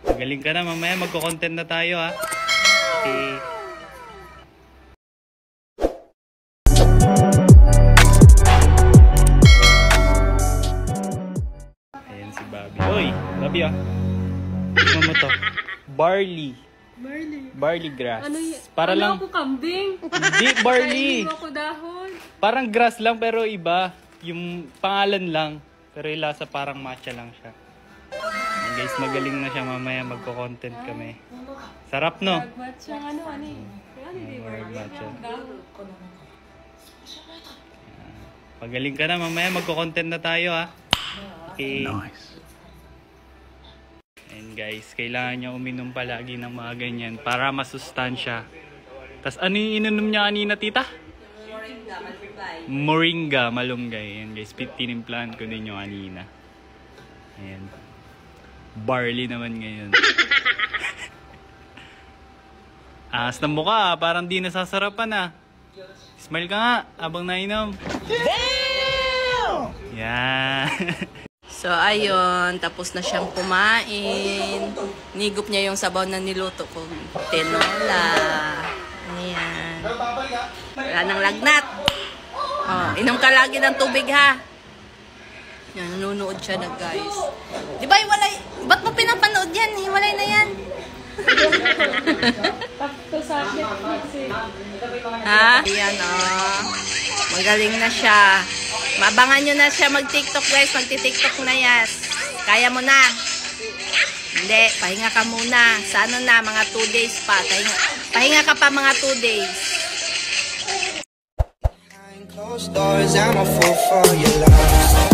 Magaling ka na, mamaya magko-content na tayo ha. Okay. Ayan si Bobby. Uy, Bobby ah. Ano mo to? Barley. Barley grass. Ano para lang ako kambing? Hindi, barley. Kainin mo ako dahon. Parang grass lang pero iba. Yung pangalan lang. Pero yung lasa parang matcha lang siya. And guys, magaling na siya, mamaya magko-content kami. Sarap no? Matcha, ano eh. Ano di ba? Matcha. Dahon. Magaling ka na, mamaya magko-content na tayo ha. Okay. Nice. And guys, kailangan niya uminom palagi ng mga ganyan para masustansya. Tas ano yung ininom niya kanina, tita? Moringa, malunggay. Moringa, malunggay. Ayan guys, tinimplahan ko din yung kanina. Ayan. Barley naman ngayon. Ahas ng mukha, parang di nasasarapan ah. Smile ka nga, abang nainom. Damn! Yan. So ayun, tapos na siyang kumain. Nigop niya yung sabaw na niluto ko. Tinola. Ayan. Wala nang lagnat. Oh, inom ka lagi ng tubig ha. Yan, nanonood siya na guys. Di ba hiwalay? Ba't mo pinapanood yan? Hiwalay na yan. Ha? Ayan oh. Magaling na siya. Mabangan nyo na siya mag-TikTok guys. Magti-TikTok na yan. Kaya mo na. Hindi, pahinga ka muna. Sa ano na, mga 2 days pa. Pahinga ka pa mga 2 days. Closed doors, I'm a fool for your love.